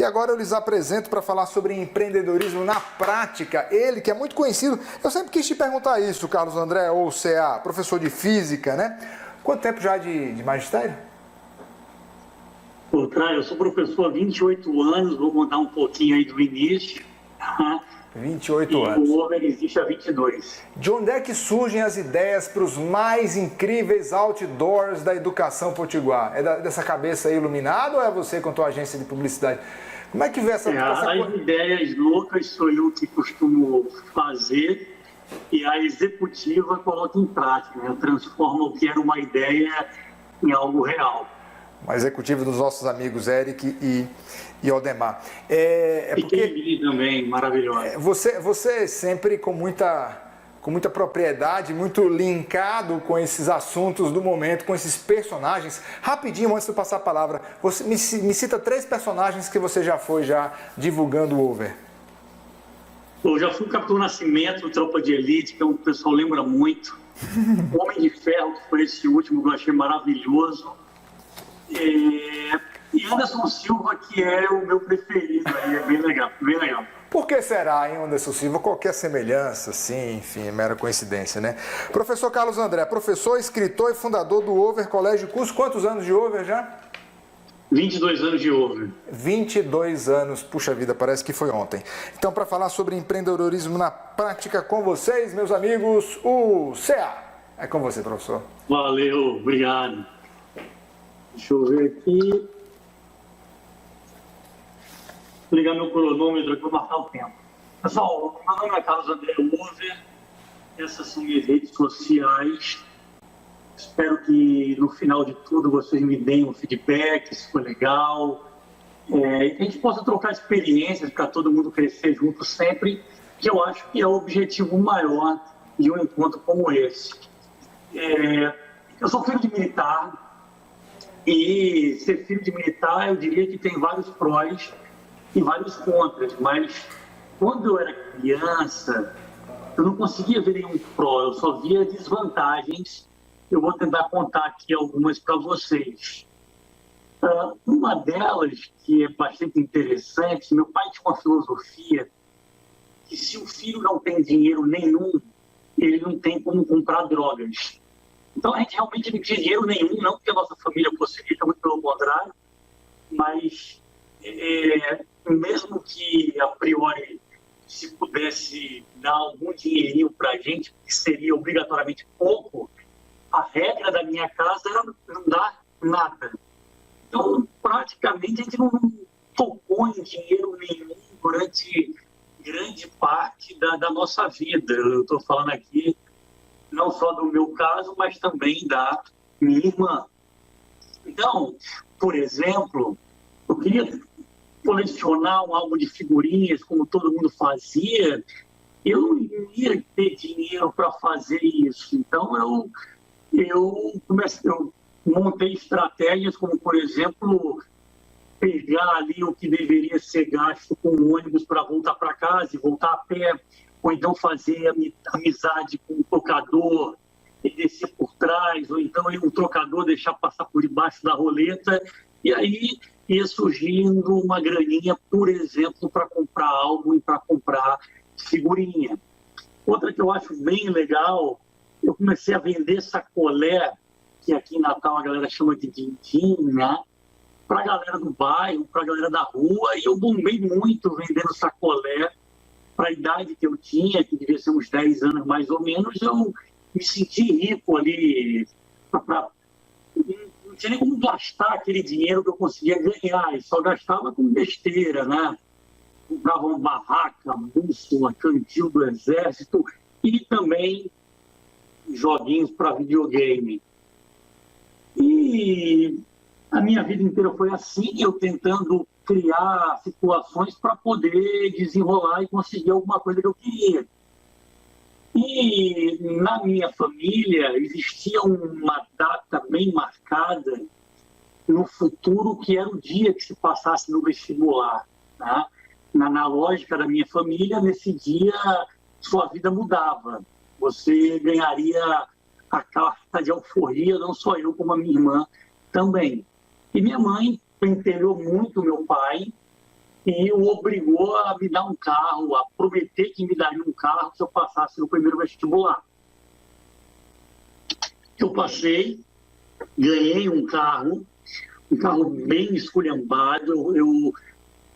E agora eu lhes apresento para falar sobre empreendedorismo na prática. Ele, que é muito conhecido, eu sempre quis te perguntar isso, Carlos André, ou CA, professor de física, né? Quanto tempo já de magistério? Eu sou professor há 28 anos, vou contar um pouquinho aí do início. 28 anos. O Over existe há 22. De onde é que surgem as ideias para os mais incríveis outdoors da educação potiguar? É dessa cabeça aí iluminada ou é você com a tua agência de publicidade? Como é que vê essa As ideias loucas sou eu que costumo fazer e a executiva coloca em prática, né? Eu transformo o que era uma ideia em algo real. Uma executiva dos nossos amigos Eric e Aldemar. Porque também, maravilhosa. Você sempre com muita propriedade, muito linkado com esses assuntos do momento, com esses personagens. Rapidinho, antes de eu passar a palavra, você me cita 3 personagens que você já foi divulgando o Over. Eu já fui o Capitão Nascimento, Tropa de Elite, que o pessoal lembra muito. O Homem de Ferro, que foi esse último que eu achei maravilhoso. E Anderson Silva, que é o meu preferido, aí é bem legal, bem legal. Por que será, hein, Anderson Silva? Qualquer semelhança, sim, enfim, é mera coincidência, né? Professor Carlos André, professor, escritor e fundador do Over Colégio e Curso. Quantos anos de Over já? 22 anos de Over. 22 anos, puxa vida, parece que foi ontem. Então, para falar sobre empreendedorismo na prática com vocês, meus amigos, o CA. É com você, professor. Valeu, obrigado. Deixa eu ver aqui. Vou ligar meu cronômetro aqui para marcar o tempo. Pessoal, meu nome é Carlos André Over. Essas são minhas redes sociais. Espero que no final de tudo vocês me deem um feedback, se for legal. E que a gente possa trocar experiências para todo mundo crescer junto sempre, que eu acho que é o objetivo maior de um encontro como esse. Eu sou filho de militar. E ser filho de militar, eu diria que tem vários prós e vários contras, mas quando eu era criança, eu não conseguia ver nenhum pró, eu só via desvantagens. Eu vou tentar contar aqui algumas para vocês. Uma delas, que é bastante interessante, meu pai tinha uma filosofia que se o filho não tem dinheiro nenhum, ele não tem como comprar drogas. Então, a gente realmente não tinha dinheiro nenhum, não porque a nossa família fosse rica, muito pelo contrário, mas mesmo que, a priori, se pudesse dar algum dinheirinho para a gente, que seria obrigatoriamente pouco, a regra da minha casa era não dar nada. Então, praticamente, a gente não tocou em dinheiro nenhum durante grande parte da nossa vida. Eu estou falando aqui não só do meu caso, mas também da minha irmã. Então, por exemplo, eu queria colecionar um álbum de figurinhas, como todo mundo fazia. Eu não ia ter dinheiro para fazer isso. Então, eu montei estratégias como, por exemplo, pegar ali o que deveria ser gasto com o ônibus para voltar para casa e voltar a pé, ou então fazer amizade com o trocador e descer por trás, ou então o trocador deixar passar por debaixo da roleta, e aí ia surgindo uma graninha, por exemplo, para comprar álbum e para comprar figurinha. Outra que eu acho bem legal, eu comecei a vender sacolé, que aqui em Natal a galera chama de din-din, né? Para a galera do bairro, para a galera da rua, e eu bombei muito vendendo sacolé. Para a idade que eu tinha, que devia ser uns 10 anos mais ou menos, eu me senti rico ali. Não tinha nem como gastar aquele dinheiro que eu conseguia ganhar, e só gastava com besteira, né? Comprava uma barraca, bússola, cantil do exército e também joguinhos para videogame. E a minha vida inteira foi assim, eu tentando criar situações para poder desenrolar e conseguir alguma coisa que eu queria. E na minha família existia uma data bem marcada no futuro, que era o dia que se passasse no vestibular. Né? Na lógica da minha família, nesse dia sua vida mudava. Você ganharia a carta de alforria, não só eu, como a minha irmã também. E minha mãe pentelhou muito meu pai e o obrigou a me dar um carro, a prometer que me daria um carro se eu passasse no primeiro vestibular. Eu passei, ganhei um carro bem esculhambado.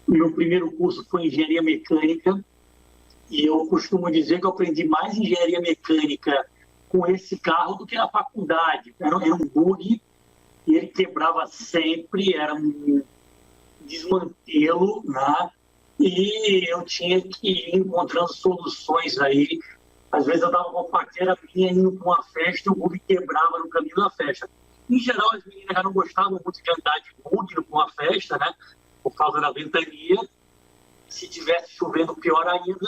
Meu primeiro curso foi engenharia mecânica, e eu costumo dizer que eu aprendi mais engenharia mecânica com esse carro do que na faculdade. Era um bug, e ele quebrava sempre, era um desmantelo, né? E eu tinha que ir encontrando soluções aí. Às vezes eu dava uma paquera minha indo para uma festa e o bug quebrava no caminho da festa. Em geral, as meninas já não gostavam muito de andar de bug para uma festa, né? Por causa da ventania. Se tivesse chovendo, pior ainda.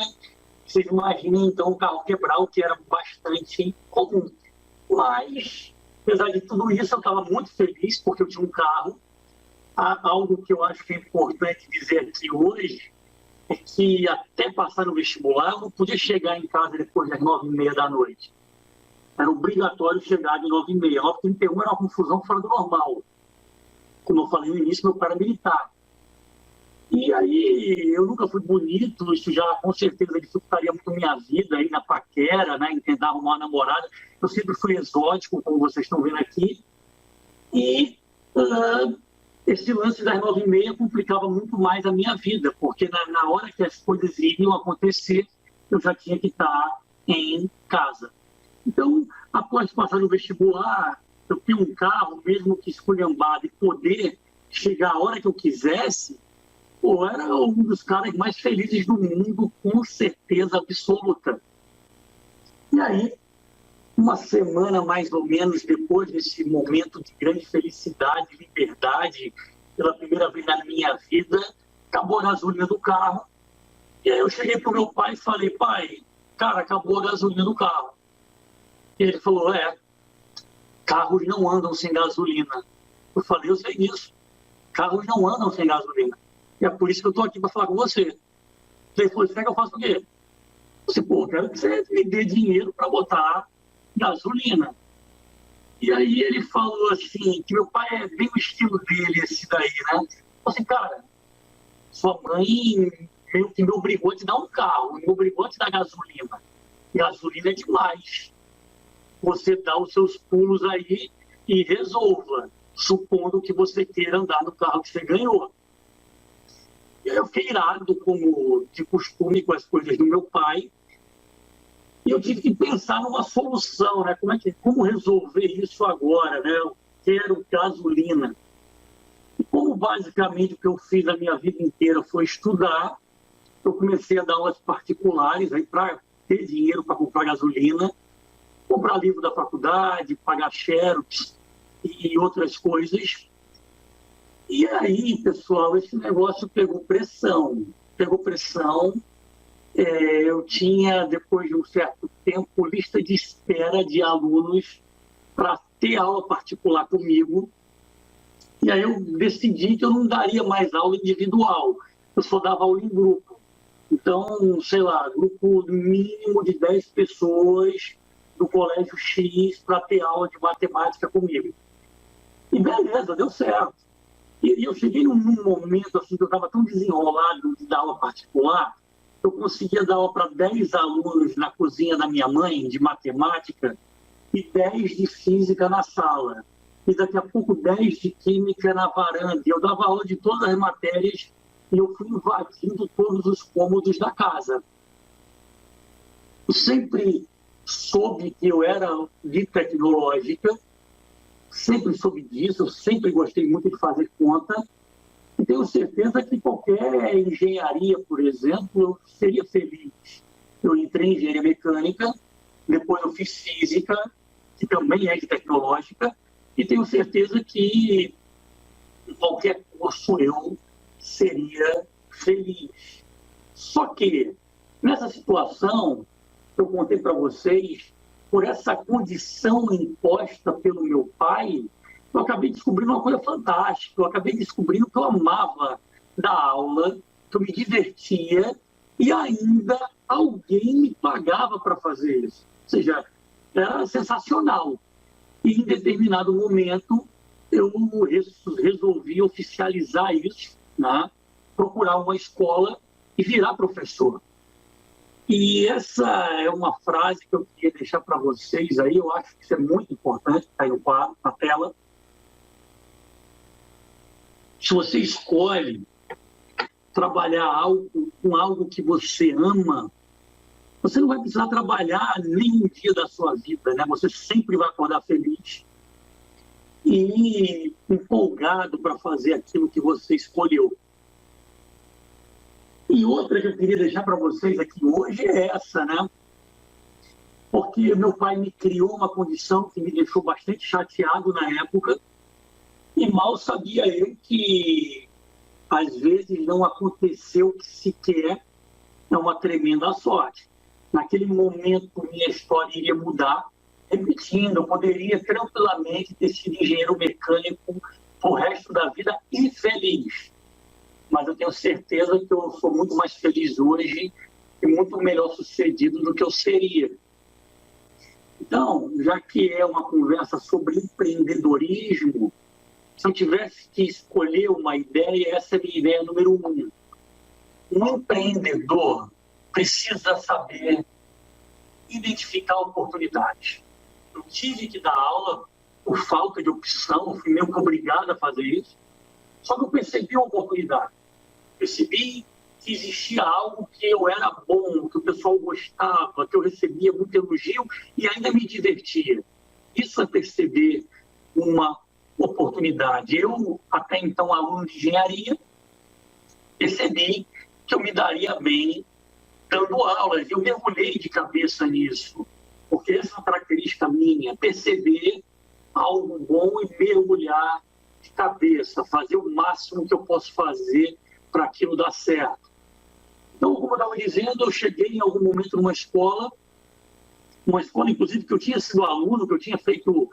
Vocês imaginem, então, o carro quebrar, o que era bastante comum. Mas, apesar de tudo isso, eu estava muito feliz porque eu tinha um carro. Algo que eu acho que é importante dizer aqui hoje é que até passar no vestibular eu não podia chegar em casa depois das 9h30 da noite. Era obrigatório chegar de 9h30. 9h31 era uma confusão fora do normal. Como eu falei no início, meu pai era militar. E aí eu nunca fui bonito, isso já com certeza dificultaria muito minha vida aí na paquera, né, em tentar arrumar uma namorada. Eu sempre fui exótico, como vocês estão vendo aqui. E esse lance das 9h30 complicava muito mais a minha vida, porque na hora que as coisas iriam acontecer, eu já tinha que estar em casa. Então, após passar no vestibular, eu ter um carro, mesmo que esculhambado, e poder chegar a hora que eu quisesse, era um dos caras mais felizes do mundo, com certeza absoluta. E aí, uma semana mais ou menos depois desse momento de grande felicidade, liberdade, pela primeira vez na minha vida, acabou a gasolina do carro. E aí eu cheguei para o meu pai e falei: pai, cara, acabou a gasolina do carro. E ele falou: carros não andam sem gasolina. Eu falei: eu sei disso. Carros não andam sem gasolina. E é por isso que eu estou aqui para falar com você. Ele falou: você quer que eu faça o quê? Eu disse: eu quero que você me dê dinheiro para botar gasolina. E aí ele falou assim, que meu pai é bem o estilo dele, esse daí, né? Falei assim: cara, sua mãe meio que me obrigou a te dar um carro, me obrigou a te dar gasolina. Gasolina é demais. Você dá os seus pulos aí e resolva, supondo que você queira andar no carro que você ganhou. E aí eu fiquei irado, como de costume, com as coisas do meu pai. E eu tive que pensar numa solução, né? Como resolver isso agora, né? Eu quero gasolina. E como basicamente o que eu fiz a minha vida inteira foi estudar, eu comecei a dar aulas particulares para ter dinheiro para comprar gasolina, comprar livro da faculdade, pagar xerox e outras coisas. E aí, pessoal, esse negócio pegou pressão. Eu tinha, depois de um certo tempo, lista de espera de alunos para ter aula particular comigo. E aí eu decidi que eu não daria mais aula individual, eu só dava aula em grupo. Então, sei lá, grupo mínimo de 10 pessoas do colégio X para ter aula de matemática comigo. E beleza, deu certo. E eu cheguei num momento assim, que eu estava tão desenrolado de dar aula particular, eu conseguia dar aula para 10 alunos na cozinha da minha mãe, de matemática, e 10 de física na sala. E daqui a pouco 10 de química na varanda. Eu dava aula de todas as matérias e eu fui invadindo todos os cômodos da casa. Eu sempre soube que eu era de tecnológica, sempre soube disso, eu sempre gostei muito de fazer conta. E tenho certeza que qualquer engenharia, por exemplo, eu seria feliz. Eu entrei em engenharia mecânica, depois eu fiz física, que também é de tecnológica, e tenho certeza que em qualquer curso eu seria feliz. Só que, nessa situação, eu contei para vocês, por essa condição imposta pelo meu pai, eu acabei descobrindo uma coisa fantástica. Eu acabei descobrindo que eu amava dar aula, que eu me divertia e ainda alguém me pagava para fazer isso. Ou seja, era sensacional. E em determinado momento eu resolvi oficializar isso, né? procurar uma escola e virar professor. E essa é uma frase que eu queria deixar para vocês aí, eu acho que isso é muito importante, está aí no quadro, na tela. Se você escolhe trabalhar com algo que você ama, você não vai precisar trabalhar nenhum dia da sua vida, né? Você sempre vai acordar feliz e empolgado para fazer aquilo que você escolheu. E outra que eu queria deixar para vocês aqui hoje é essa, né? Porque meu pai me criou uma condição que me deixou bastante chateado na época, e mal sabia eu que às vezes não aconteceu o que se quer, é uma tremenda sorte. Naquele momento, minha história iria mudar. Repetindo, eu poderia tranquilamente ter sido engenheiro mecânico o resto da vida e feliz. Mas eu tenho certeza que eu sou muito mais feliz hoje e muito melhor sucedido do que eu seria. Então, já que é uma conversa sobre empreendedorismo, se eu tivesse que escolher uma ideia, essa é a minha ideia número 1. Um empreendedor precisa saber identificar oportunidades. Eu tive que dar aula por falta de opção, fui meio que obrigado a fazer isso. Só que eu percebi uma oportunidade. Percebi que existia algo que eu era bom, que o pessoal gostava, que eu recebia muito elogio e ainda me divertia. Isso é perceber uma oportunidade. Eu, até então aluno de engenharia, percebi que eu me daria bem dando aulas. Eu mergulhei de cabeça nisso, porque essa é uma característica minha, perceber algo bom e mergulhar de cabeça, fazer o máximo que eu posso fazer para aquilo dar certo. Então, como eu estava dizendo, eu cheguei em algum momento numa escola, inclusive, que eu tinha sido aluno, que eu tinha feito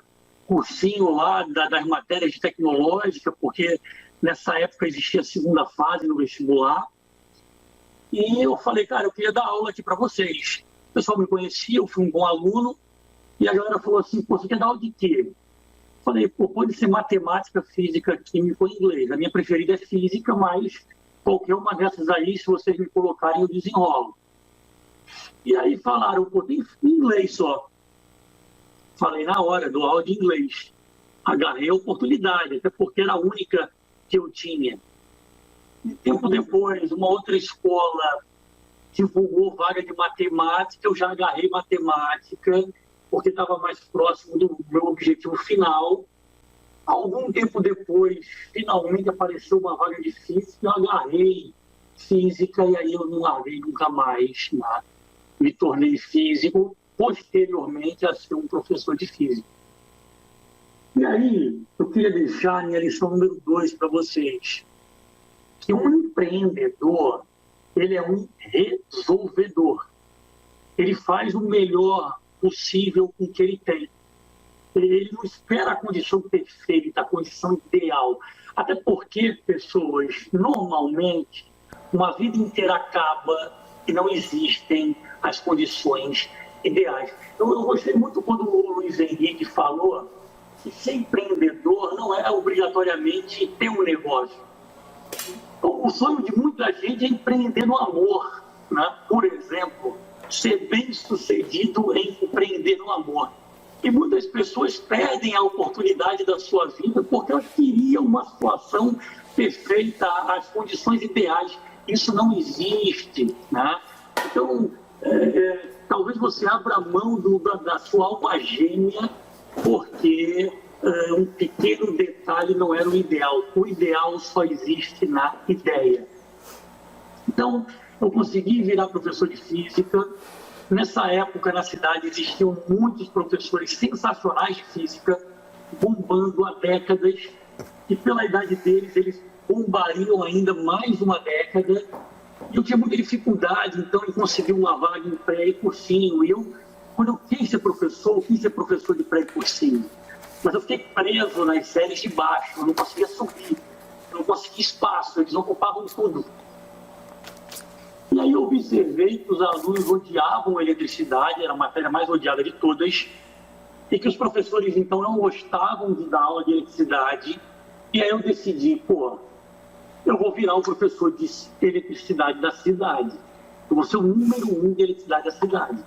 cursinho lá das matérias de tecnológica, porque nessa época existia a segunda fase no vestibular. E eu falei, cara, eu queria dar aula aqui para vocês. O pessoal me conhecia, eu fui um bom aluno, e a galera falou assim, pô, você quer dar aula de quê? Eu falei, pô, pode ser matemática, física, química ou inglês. A minha preferida é física, mas qualquer uma dessas aí, se vocês me colocarem, eu desenrolo. E aí falaram, pô, tem inglês só. Falei na hora, dou aula de inglês. Agarrei a oportunidade, até porque era a única que eu tinha. E tempo depois, uma outra escola divulgou vaga de matemática, eu já agarrei matemática, porque estava mais próximo do meu objetivo final. Algum tempo depois, finalmente apareceu uma vaga de física, eu agarrei física e aí eu não larguei nunca mais, né? Me tornei físico, posteriormente a ser um professor de física. E aí, eu queria deixar a minha lição número 2 para vocês, que um empreendedor, ele é um resolvedor. Ele faz o melhor possível com o que ele tem. Ele não espera a condição perfeita, a condição ideal. Até porque, pessoas, normalmente, uma vida inteira acaba e não existem as condições ideais. Eu gostei muito quando o Luiz Henrique falou que ser empreendedor não é obrigatoriamente ter um negócio. O sonho de muita gente é empreender no amor, né? Por exemplo, ser bem-sucedido em empreender no amor. E muitas pessoas perdem a oportunidade da sua vida porque elas queriam uma situação perfeita, as condições ideais. Isso não existe, né? Então, talvez você abra mão da sua alma gêmea porque um pequeno detalhe não era o ideal. O ideal só existe na ideia. Então, eu consegui virar professor de física. Nessa época, na cidade, existiam muitos professores sensacionais de física, bombando há décadas, e pela idade deles, eles bombariam ainda mais uma década. E eu tinha muita dificuldade, então, em conseguir uma vaga em pré e cursinho. E eu, quando eu quis ser professor de pré e cursinho. Mas eu fiquei preso nas séries de baixo, eu não conseguia subir, eu não conseguia espaço, eles ocupavam tudo. E aí eu observei que os alunos odiavam a eletricidade, era a matéria mais odiada de todas, e que os professores, então, não gostavam de dar aula de eletricidade. E aí eu decidi, eu vou virar o professor de eletricidade da cidade. Eu vou ser o número 1 de eletricidade da cidade.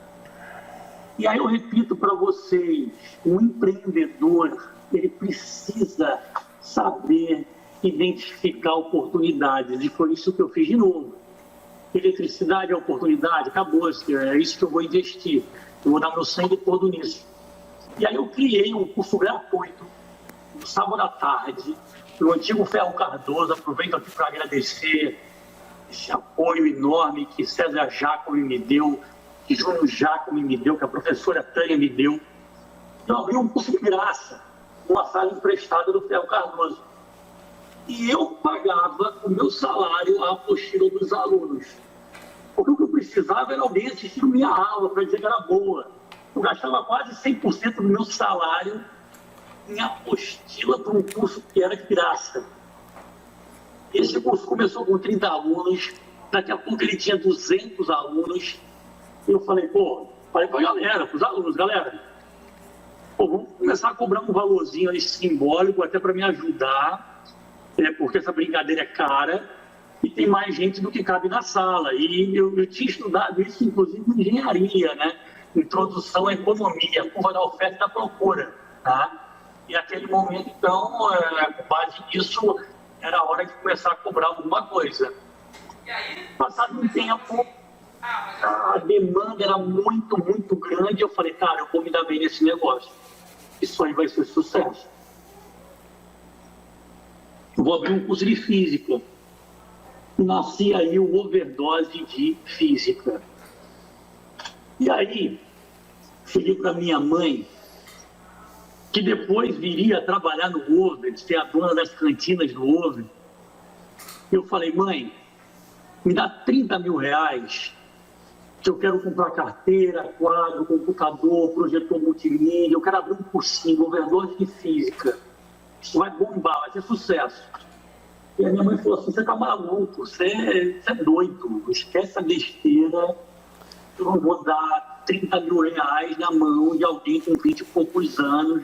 E aí eu repito para vocês, um empreendedor, ele precisa saber identificar oportunidades. E foi isso que eu fiz de novo. Eletricidade é oportunidade, acabou, é isso que eu vou investir. Eu vou dar meu sangue todo nisso. E aí eu criei um curso gratuito, no sábado à tarde, no antigo Ferro Cardoso. Aproveito aqui para agradecer esse apoio enorme que César Jacome me deu, que Júnior Jacome me deu, que a professora Tânia me deu. Eu abri um curso de graça, uma sala emprestada do Ferro Cardoso. E eu pagava o meu salário a apostila dos alunos. Porque o que eu precisava era alguém assistindo minha aula para dizer que era boa. Eu gastava quase 100% do meu salário em apostila para um curso que era de graça. Esse curso começou com 30 alunos, daqui a pouco ele tinha 200 alunos. E eu falei para a galera, para os alunos, galera, vamos começar a cobrar um valorzinho aí simbólico até para me ajudar, porque essa brincadeira é cara e tem mais gente do que cabe na sala. E eu tinha estudado isso, inclusive, em engenharia, né? Introdução à economia, a curva da oferta e da procura, tá? E naquele momento, então, com base nisso, era hora de começar a cobrar alguma coisa. Passado um tempo, a demanda era muito, muito grande. Eu falei, cara, eu vou me dar bem nesse negócio. Isso aí vai ser sucesso. Eu vou abrir um curso de física. Nasci aí o overdose de física. E aí, cheguei para minha mãe, que depois viria a trabalhar no Over, ser a dona das cantinas do Over. Eu falei, mãe, me dá 30 mil reais, que eu quero comprar carteira, quadro, computador, projetor multimídia, eu quero abrir um cursinho, overdose de física. Isso vai bombar, vai ser sucesso. E a minha mãe falou assim, você tá maluco, você é doido, esquece a besteira, eu não vou dar 30 mil reais na mão de alguém com 20 e poucos anos.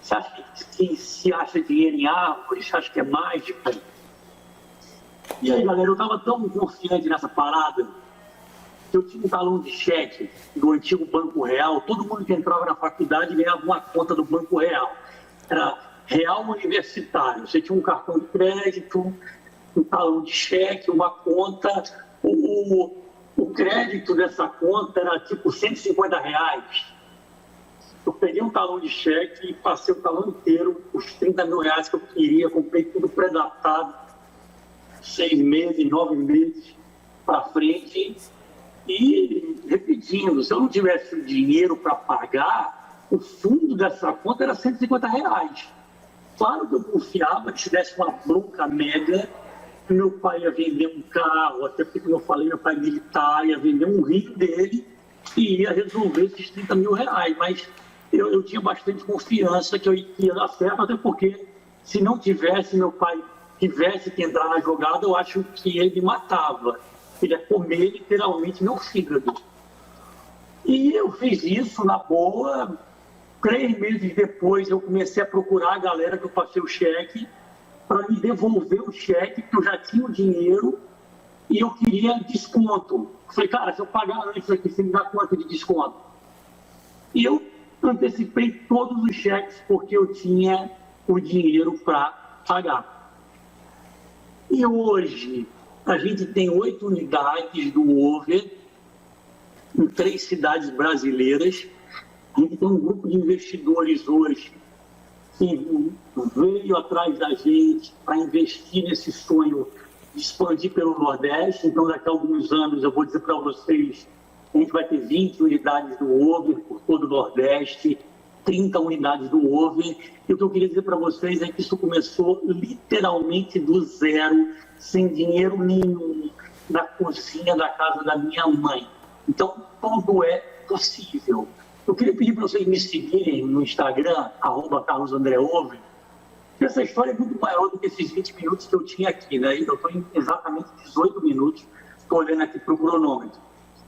Você acha que se acha dinheiro em árvore, você acha que é mágica? E aí, galera, eu estava tão confiante nessa parada que eu tinha um talão de cheque do antigo Banco Real. Todo mundo que entrava na faculdade ganhava uma conta do Banco Real. Era Real Universitário. Você tinha um cartão de crédito, um talão de cheque, uma conta. O crédito dessa conta era tipo 150 reais. Eu peguei um talão de cheque e passei o talão inteiro, os 30 mil reais que eu queria, comprei tudo pré-datado, 6 meses, 9 meses para frente. E repetindo, se eu não tivesse o dinheiro para pagar, o fundo dessa conta era 150 reais. Claro que eu confiava que se desse uma bronca mega, meu pai ia vender um carro, até porque, como eu falei, meu pai militar, ia vender um rio dele e ia resolver esses 30 mil reais. Mas eu tinha bastante confiança que eu ia dar certo, até porque se não tivesse, meu pai tivesse que entrar na jogada, eu acho que ele me matava. Ele ia comer literalmente meu fígado. E eu fiz isso na boa. 3 meses depois eu comecei a procurar a galera que eu passei o cheque para me devolver o cheque, que eu já tinha o dinheiro e eu queria desconto. Falei, cara, se eu pagar antes aqui, você me dá quanto de desconto? E eu antecipei todos os cheques porque eu tinha o dinheiro para pagar. E hoje a gente tem 8 unidades do Over em 3 cidades brasileiras. A gente tem um grupo de investidores hoje que veio atrás da gente para investir nesse sonho de expandir pelo Nordeste. Então, daqui a alguns anos, eu vou dizer para vocês, a gente vai ter 20 unidades do Over por todo o Nordeste, 30 unidades do Over. E o que eu queria dizer para vocês é que isso começou literalmente do zero, sem dinheiro nenhum, na cozinha da casa da minha mãe. Então, tudo é possível. Eu queria pedir para vocês me seguirem no Instagram, @CarlosAndréOver, porque essa história é muito maior do que esses 20 minutos que eu tinha aqui, né? Eu estou em exatamente 18 minutos, estou olhando aqui para o cronômetro.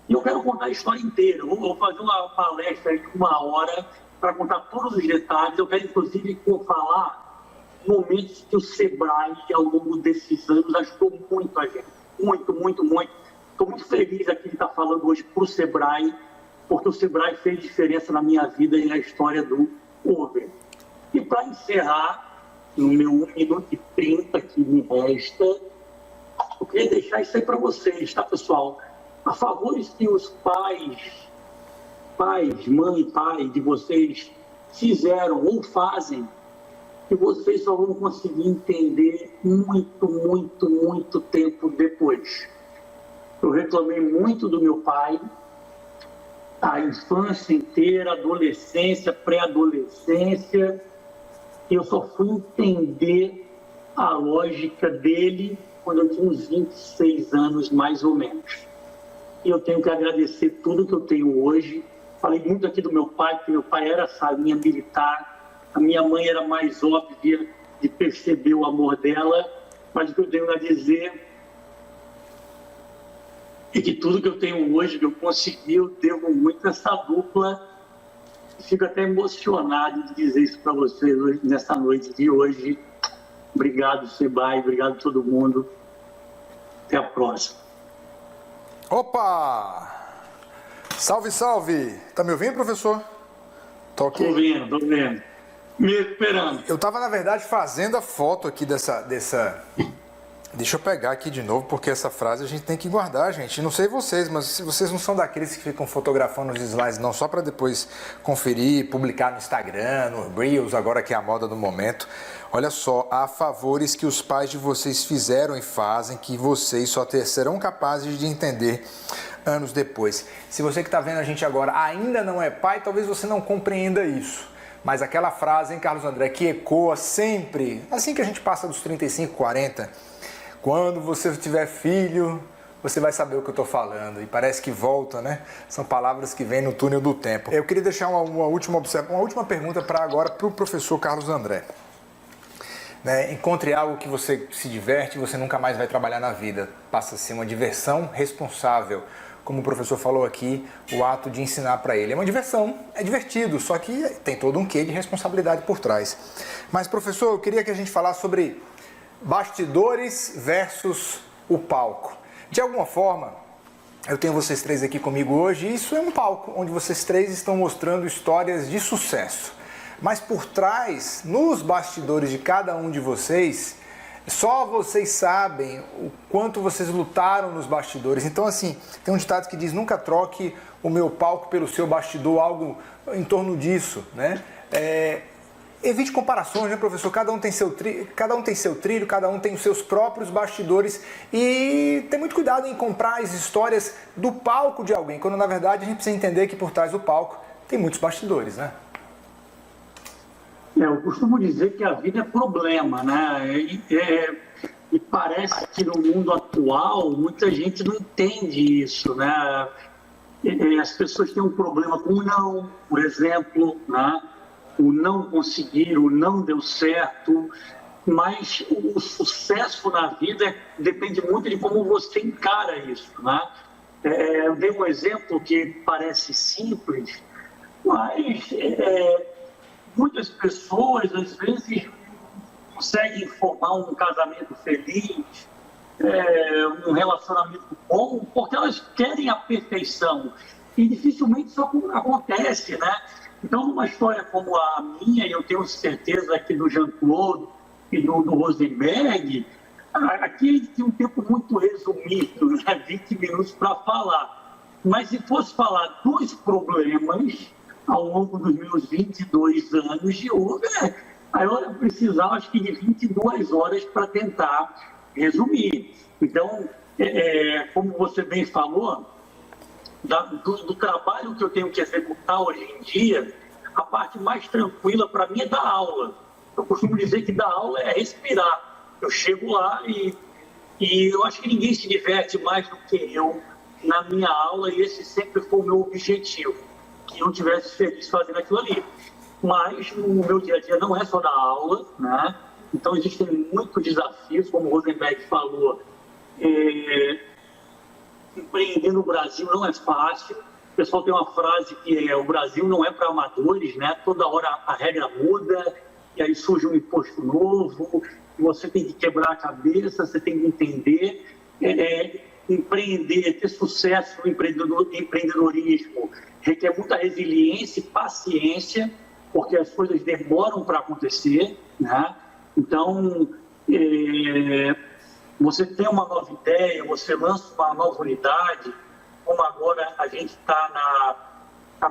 E eu quero contar a história inteira. Eu vou fazer uma palestra de 1 hora para contar todos os detalhes. Eu quero, inclusive, falar momentos que o Sebrae, ao longo desses anos, ajudou muito a gente. Muito, muito, muito. Estou muito feliz aqui de estar falando hoje para o Sebrae, porque o Sebrae fez diferença na minha vida e na história do Over. E para encerrar, no meu 1 minuto e 30 que me resta, eu queria deixar isso aí para vocês, tá, pessoal? A favores que os mãe e pai de vocês fizeram ou fazem, que vocês só vão conseguir entender muito, muito, muito tempo depois. Eu reclamei muito do meu pai, a infância inteira, adolescência, pré-adolescência, e eu só fui entender a lógica dele quando eu tinha uns 26 anos, mais ou menos. E eu tenho que agradecer tudo que eu tenho hoje. Falei muito aqui do meu pai, porque meu pai era salinha militar, a minha mãe era mais óbvia de perceber o amor dela, mas o que eu tenho a dizer é que tudo que eu tenho hoje, que eu consegui, eu devo muito a essa dupla. Fico até emocionado de dizer isso para vocês hoje, nessa noite de hoje. Obrigado, Sebrae, obrigado a todo mundo. Até a próxima. Opa! Salve, salve! Tá me ouvindo, professor? Tô vendo. Me esperando. Eu tava, na verdade, fazendo a foto aqui dessa... Deixa eu pegar aqui de novo, porque essa frase a gente tem que guardar, gente. Não sei vocês, mas se vocês não são daqueles que ficam fotografando os slides, não, só para depois conferir, publicar no Instagram, no Reels, agora que é a moda do momento. Olha só, há favores que os pais de vocês fizeram e fazem que vocês só serão capazes de entender anos depois. Se você que está vendo a gente agora ainda não é pai, talvez você não compreenda isso. Mas aquela frase, hein, Carlos André, que ecoa sempre, assim que a gente passa dos 35, 40, quando você tiver filho, você vai saber o que eu estou falando. E parece que volta, né? São palavras que vêm no túnel do tempo. Eu queria deixar uma última pergunta para agora para o professor Carlos André. Encontre algo que você se diverte e você nunca mais vai trabalhar na vida. Passa a ser uma diversão responsável. Como o professor falou aqui, o ato de ensinar para ele. É uma diversão, é divertido, só que tem todo um quê de responsabilidade por trás. Mas, professor, eu queria que a gente falasse sobre bastidores versus o palco. De alguma forma, eu tenho vocês três aqui comigo hoje e isso é um palco onde vocês três estão mostrando histórias de sucesso. Mas por trás, nos bastidores de cada um de vocês, só vocês sabem o quanto vocês lutaram nos bastidores. Então, assim, tem um ditado que diz: nunca troque o meu palco pelo seu bastidor, algo em torno disso, né? Evite comparações, né, professor? Cada um tem seu trilho, cada um tem os seus próprios bastidores e tem muito cuidado em comprar as histórias do palco de alguém, quando na verdade a gente precisa entender que por trás do palco tem muitos bastidores, né? Eu costumo dizer que a vida é problema, né? E parece que no mundo atual muita gente não entende isso, né? As pessoas têm um problema com o não, por exemplo, né? O não conseguir, o não deu certo, mas o sucesso na vida depende muito de como você encara isso, né? Eu dei um exemplo que parece simples, mas muitas pessoas, às vezes, conseguem formar um casamento feliz, um relacionamento bom, porque elas querem a perfeição. E dificilmente isso acontece, né? Então, numa história como a minha, e eu tenho certeza que do Jean-Claude e do Rosenberg, aqui tem um tempo muito resumido, né? 20 minutos para falar. Mas se fosse falar dos problemas ao longo dos meus 22 anos de Uber, aí eu precisava, acho que, de 22 horas para tentar resumir. Então, como você bem falou, do trabalho que eu tenho que executar hoje em dia, a parte mais tranquila para mim é dar aula. Eu costumo dizer que dar aula é respirar. Eu chego lá e eu acho que ninguém se diverte mais do que eu na minha aula, e esse sempre foi o meu objetivo, que eu estivesse feliz fazendo aquilo ali. Mas o meu dia a dia não é só dar aula, né? Então existem muitos desafios, como o Rosenberg falou. Empreender no Brasil não é fácil. O pessoal tem uma frase que o Brasil não é para amadores, né? Toda hora a regra muda e aí surge um imposto novo, você tem que quebrar a cabeça, você tem que entender, empreender, ter sucesso no empreendedorismo requer muita resiliência e paciência, porque as coisas demoram para acontecer, né? Então, você tem uma nova ideia, você lança uma nova unidade, como agora a gente está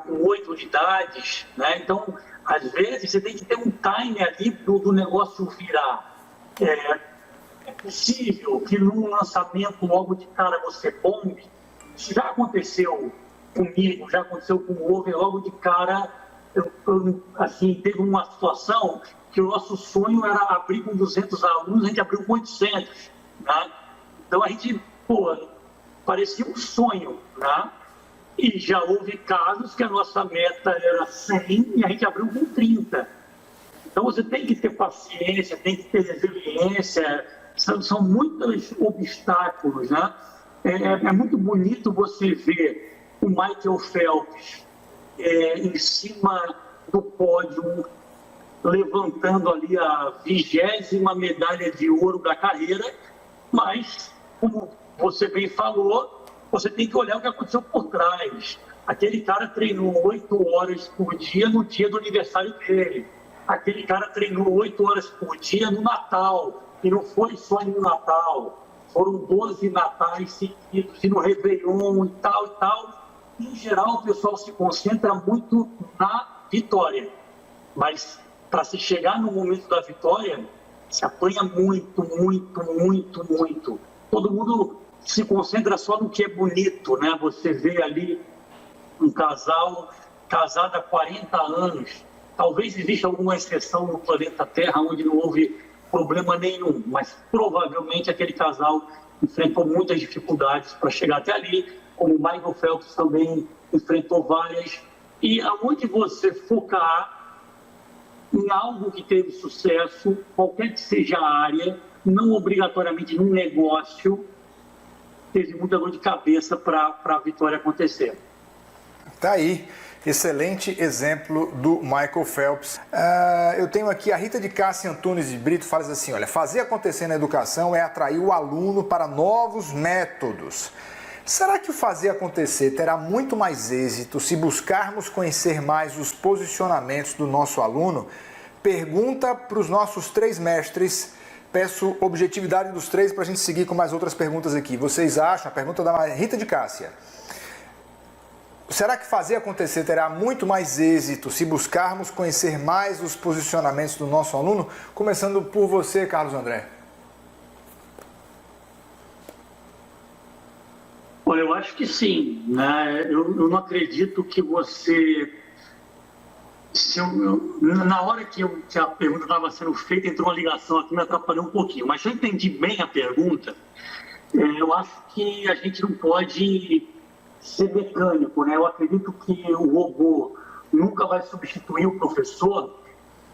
com 8 unidades, né? Então, às vezes, você tem que ter um time ali do negócio virar. É possível que num lançamento logo de cara você bombe. Isso já aconteceu comigo, já aconteceu com o Over, logo de cara, assim, teve uma situação que o nosso sonho era abrir com 200 alunos, a gente abriu com 800, né? Então a gente, parecia um sonho, né? E já houve casos que a nossa meta era 100 e a gente abriu com 30. Então você tem que ter paciência, tem que ter resiliência, são muitos obstáculos, né? É muito bonito você ver o Michael Phelps em cima do pódio, levantando ali a 20ª medalha de ouro da carreira, mas, como você bem falou, você tem que olhar o que aconteceu por trás. Aquele cara treinou 8 horas por dia no dia do aniversário dele. Aquele cara treinou 8 horas por dia no Natal, e não foi só no Natal, foram 12 natais seguidos, e no Réveillon e tal e tal. Em geral, o pessoal se concentra muito na vitória, mas para se chegar no momento da vitória, se apanha muito, muito, muito, muito. Todo mundo se concentra só no que é bonito, né? Você vê ali um casal casado há 40 anos, talvez exista alguma exceção no planeta Terra onde não houve problema nenhum, mas provavelmente aquele casal enfrentou muitas dificuldades para chegar até ali, como o Michael Phelps também enfrentou várias. E aonde você focar em algo que teve sucesso, qualquer que seja a área, não obrigatoriamente num negócio, teve muita dor de cabeça para a vitória acontecer. Tá aí. Excelente exemplo do Michael Phelps. Eu tenho aqui a Rita de Cássia Antunes de Brito, fala assim, olha, fazer acontecer na educação é atrair o aluno para novos métodos. Será que o fazer acontecer terá muito mais êxito se buscarmos conhecer mais os posicionamentos do nosso aluno? Pergunta para os nossos 3 mestres. Peço objetividade dos 3 para a gente seguir com mais outras perguntas aqui. Vocês acham? A pergunta da Rita de Cássia. Será que fazer acontecer terá muito mais êxito se buscarmos conhecer mais os posicionamentos do nosso aluno? Começando por você, Carlos André. Olha, eu acho que sim, né? Eu não acredito que você... na hora que a pergunta estava sendo feita, entrou uma ligação aqui, me atrapalhou um pouquinho. Mas se eu entendi bem a pergunta, eu acho que a gente não pode ser mecânico, né? Eu acredito que o robô nunca vai substituir o professor,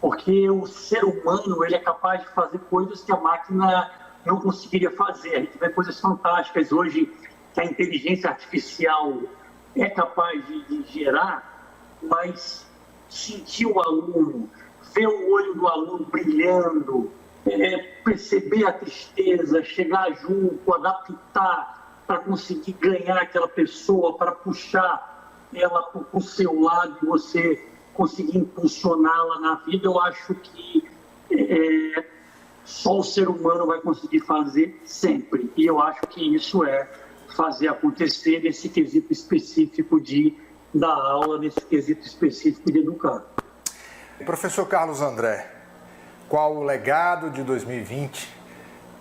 porque o ser humano ele é capaz de fazer coisas que a máquina não conseguiria fazer. A gente vê coisas fantásticas hoje que a inteligência artificial é capaz de gerar, mas sentir o aluno, ver o olho do aluno brilhando, perceber a tristeza, chegar junto, adaptar para conseguir ganhar aquela pessoa, para puxar ela para o seu lado e você conseguir impulsioná-la na vida, eu acho que só o ser humano vai conseguir fazer sempre. E eu acho que isso é fazer acontecer nesse quesito específico de dar aula, nesse quesito específico de educar. Professor Carlos André, qual o legado de 2020?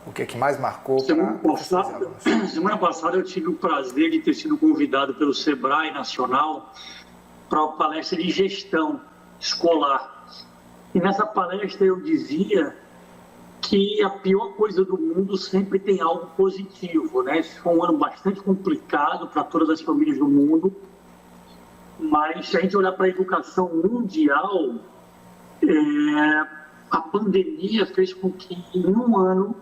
O que é que mais marcou? Semana passada eu tive o prazer de ter sido convidado pelo Sebrae Nacional para uma palestra de gestão escolar. E nessa palestra eu dizia que a pior coisa do mundo sempre tem algo positivo, né? Esse foi um ano bastante complicado para todas as famílias do mundo, mas se a gente olhar para a educação mundial, a pandemia fez com que em um ano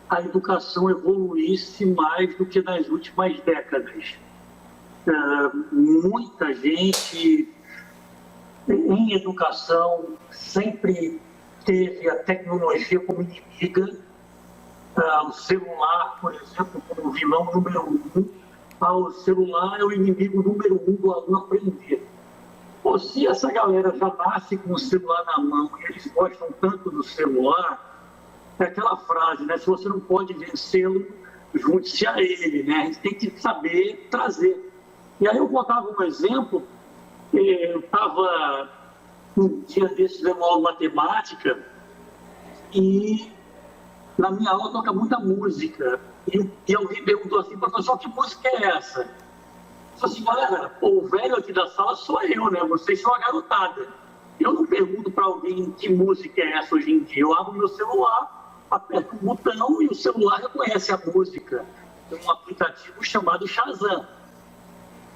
a educação evoluísse mais do que nas últimas décadas. Muita gente em educação sempre teve a tecnologia como inimiga, o celular, por exemplo, como vilão número 1, o celular é o inimigo número 1 do aluno aprender. Ou se essa galera já nasce com o celular na mão e eles gostam tanto do celular, é aquela frase, né? Se você não pode vencê-lo, junte-se a ele, né? A gente tem que saber trazer. E aí eu contava um exemplo, eu estava um dia desses dando aula de matemática e na minha aula toca muita música. E alguém perguntou assim, professor, que música é essa? Eu falei assim, galera, o velho aqui da sala sou eu, né? Vocês são a garotada. Eu não pergunto para alguém que música é essa hoje em dia. Eu abro meu celular, aperto um botão e o celular reconhece a música. Tem um aplicativo chamado Shazam.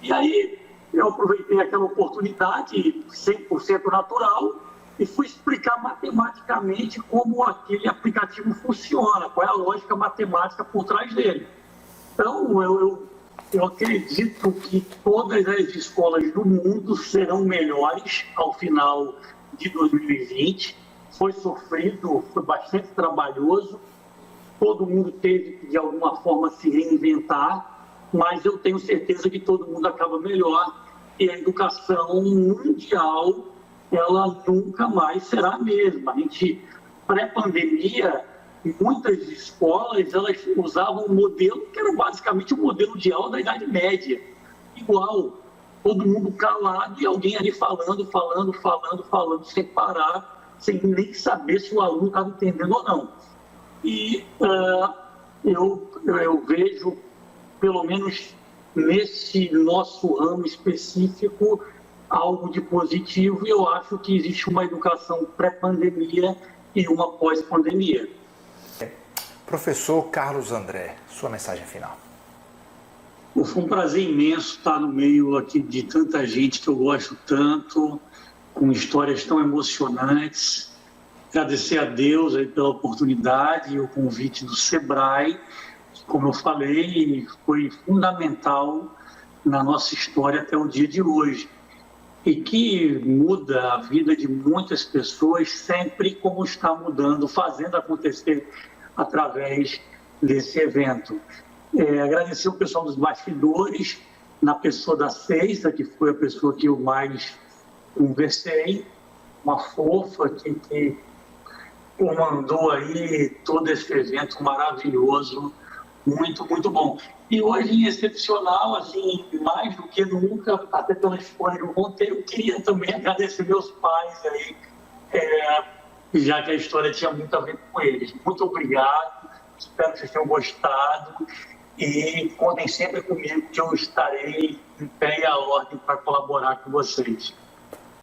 E aí eu aproveitei aquela oportunidade 100% natural e fui explicar matematicamente como aquele aplicativo funciona, qual é a lógica matemática por trás dele. Então, eu acredito que todas as escolas do mundo serão melhores ao final de 2020. Foi sofrido, foi bastante trabalhoso, todo mundo teve que, de alguma forma, se reinventar, mas eu tenho certeza que todo mundo acaba melhor e a educação mundial, ela nunca mais será a mesma. A gente, pré-pandemia, muitas escolas, elas usavam um modelo que era basicamente o modelo de aula da Idade Média. Igual, todo mundo calado e alguém ali falando, sem parar, sem nem saber se o aluno estava entendendo ou não. E eu vejo, pelo menos nesse nosso ramo específico, algo de positivo, e eu acho que existe uma educação pré-pandemia e uma pós-pandemia. Professor Carlos André, sua mensagem final. Foi um prazer imenso estar no meio aqui de tanta gente que eu gosto tanto, com histórias tão emocionantes. Agradecer a Deus aí pela oportunidade e o convite do Sebrae, que, como eu falei, foi fundamental na nossa história até o dia de hoje. E que muda a vida de muitas pessoas sempre como está mudando, fazendo acontecer através desse evento. Agradecer o pessoal dos bastidores, na pessoa da Ceisa, que foi a pessoa que eu mais conversei, uma fofa que comandou aí todo esse evento maravilhoso, muito, muito bom. E hoje, em excepcional, assim, mais do que nunca, até pela escolha do roteiro, eu queria também agradecer meus pais aí, já que a história tinha muito a ver com eles. Muito obrigado, espero que vocês tenham gostado e contem sempre comigo que eu estarei em pé e à ordem para colaborar com vocês.